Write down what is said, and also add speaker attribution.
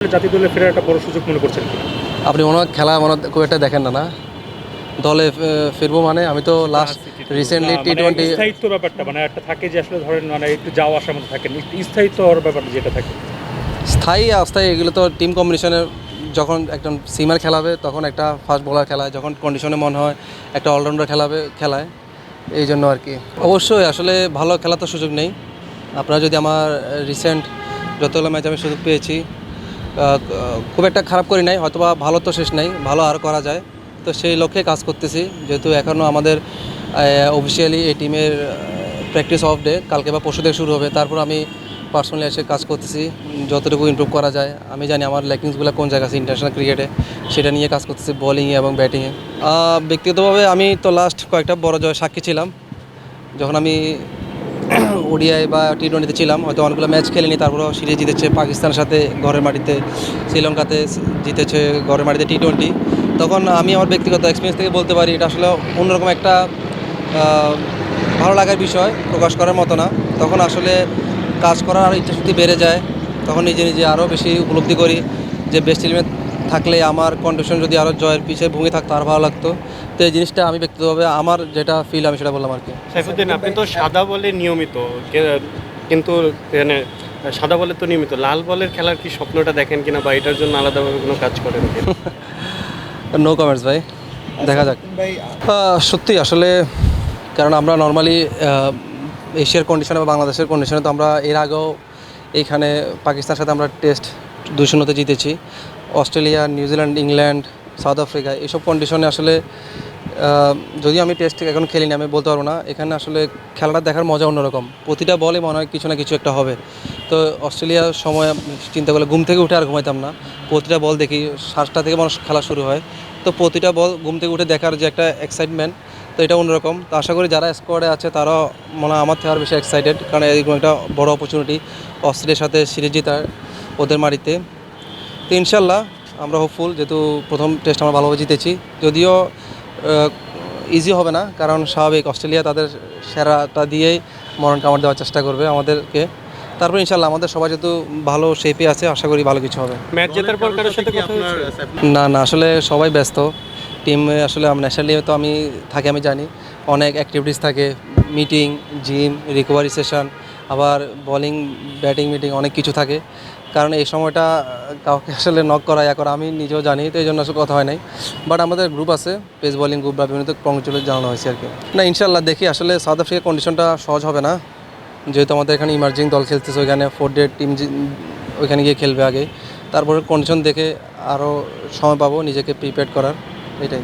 Speaker 1: জাতীয় দলে ফেরার একটা বড় সুযোগ মনে করছেন কিনা?
Speaker 2: আপনি মনে হয় খেলা মনে হয় খুব একটা দেখেন না, না? দলে ফিরবো মানে আমি তো লাস্ট রিসেন্টলি
Speaker 1: না, মানে
Speaker 2: T20
Speaker 1: স্থায়িত্ব ব্যাপারটা মানে একটা থাকে যে আসলে ধরেন মানে একটু যাওয়া আসার মধ্যে থাকেন, স্থায়িত্ব হওয়ার ব্যাপারটা যেটা থাকে।
Speaker 2: স্থায়ী অস্থায়ী এগুলো তো টিম কম্বিনেশনে যখন একজন সিমার খেলাবে তখন একটা ফাস্ট বোলার খেলায়, যখন কন্ডিশনে মনে হয় একটা অলরাউন্ডার খেলায় এই জন্য আর কি। অবশ্যই আসলে ভালো খেলা তো সুযোগ নেই। আপনারা যদি আমার রিসেন্ট যতগুলো ম্যাচ আমি সুযোগ পেয়েছি খুব একটা খারাপ করি নাই, হয়তোবা ভালো তো শেষ নেই, ভালো আর করা যায়। তো সেই লক্ষ্যে কাজ করতেছি, যেহেতু এখনও আমাদের অফিসিয়ালি এই টিমের প্র্যাকটিস অফ ডে, কালকে বা পরশু থেকে শুরু হবে। তারপর আমি পার্সোনালি এসে কাজ করতেছি, যতটুকু ইমপ্রুভ করা যায়। আমি জানি আমার ল্যাকিংসগুলো কোন জায়গায় আছে ইন্টারন্যাশনাল ক্রিকেটে, সেটা নিয়ে কাজ করতেছি বোলিংয়ে এবং ব্যাটিংয়ে। ব্যক্তিগতভাবে আমি তো লাস্ট কয়েকটা বড় জয় সাক্ষী ছিলাম। যখন আমি ওডিআই বা T20-তে ছিলাম, হয়তো অনেকগুলো ম্যাচ খেলিনি, তারপরেও সিরিজ জিতেছে পাকিস্তানের সাথে ঘরের মাটিতে, শ্রীলঙ্কাতে জিতেছে ঘরের মাটিতে T20। তখন আমি আমার ব্যক্তিগত এক্সপিরিয়েন্স থেকে বলতে পারি এটা আসলে অন্যরকম একটা ভালো লাগার বিষয়, প্রকাশ করার মতো না। তখন আসলে কাজ করার আরও ইচ্ছাশক্তি বেড়ে যায়। তখন নিজে নিজে আরও বেশি উপলব্ধি করি যে বেস্ট টিমে থাকলে আমার কন্ডিশন যদি আরও জয়ের পিছিয়ে ভূমি থাকতো আর ভালো লাগতো। তো এই জিনিসটা আমি ব্যক্তিগতভাবে আমার যেটা ফিল আমি সেটা বললাম আর কি।
Speaker 3: সাইফুদ্দিন, আপনি তো সাদা বলে নিয়মিত, কিন্তু মানে সাদা বলে তো নিয়মিত, লাল বলের খেলার কি স্বপ্নটা দেখেন কিনা বা এটার জন্য আলাদাভাবে কোনো কাজ করেন কিনা?
Speaker 2: নো কমেন্টস ভাই, দেখা যাক। সত্যি আসলে কারণ আমরা নর্মালি এশিয়ার কন্ডিশনে বা বাংলাদেশের কন্ডিশনে তো আমরা এর আগেও এইখানে পাকিস্তানের সাথে আমরা টেস্ট 2-0-তে জিতেছি। Australia, New Zealand, England, south Africa এইসব কন্ডিশনে আসলে যদিও আমি টেস্ট এখন খেলিনি, আমি বলতে পারবো না। এখানে আসলে খেলাটা দেখার মজা অন্যরকম, প্রতিটা বলে মনে হয় কিছু না কিছু একটা হবে। তো অস্ট্রেলিয়ার সময় চিন্তা করলে ঘুম থেকে উঠে আর ঘুমাইতাম না, প্রতিটা বল দেখি 7টা থেকে মানুষ খেলা শুরু হয়। তো প্রতিটা বল ঘুম থেকে উঠে দেখার যে একটা এক্সাইটমেন্ট, তো এটা অন্যরকম। তো আশা করি যারা স্কোয়াডে আছে তারাও মনে হয় আমার থেকে আরও বেশি এক্সাইটেড, কারণ এরকম একটা বড় অপরচুনিটি অস্ট্রেলিয়ার সাথে সিরিজ জেতার ওদের মাটিতে। তো ইনশাল্লাহ আমরা হোপফুল, যেহেতু প্রথম টেস্ট আমরা ভালোভাবে জিতেছি। যদিও ইজি হবে না, কারণ স্বাভাবিক অস্ট্রেলিয়া তাদের সেরাটা দিয়েই মরণ কামড় দেওয়ার চেষ্টা করবে আমাদেরকে। তারপর ইনশাল্লাহ আমাদের সবাই যেহেতু ভালো শেপে আছে, আশা করি ভালো কিছু হবে।
Speaker 3: ম্যাচ জেতার পর কারোর সাথে কথা হয়েছে?
Speaker 2: না না, আসলে সবাই ব্যস্ত টিমে। আসলে ন্যাশনালি তো আমি থাকি, আমি জানি অনেক অ্যাক্টিভিটিস থাকে, মিটিং, জিম, রিকভারি সেশন, আবার বোলিং ব্যাটিং মিটিং, অনেক কিছু থাকে। কারণ এই সময়টা কাউকে আসলে নক করা করা আমি নিজেও জানি, তো এই জন্য আসলে কথা হয় নাই। বাট আমাদের গ্রুপ আছে, পেস বোলিং গ্রুপ বা বিভিন্ন কংগ্রেচুলেট জানানো হয়েছে আর কি। না ইনশাল্লাহ দেখি, আসলে সাউথ আফ্রিকার কন্ডিশনটা সহজ হবে না, যেহেতু আমাদের এখানে ইমার্জিং দল খেলতেছে, ওইখানে 4 ডে টিম ওইখানে গিয়ে খেলবে আগে। তারপরে কন্ডিশন দেখে আরও সময় পাবো নিজেকে প্রিপেয়ার করার, এটাই।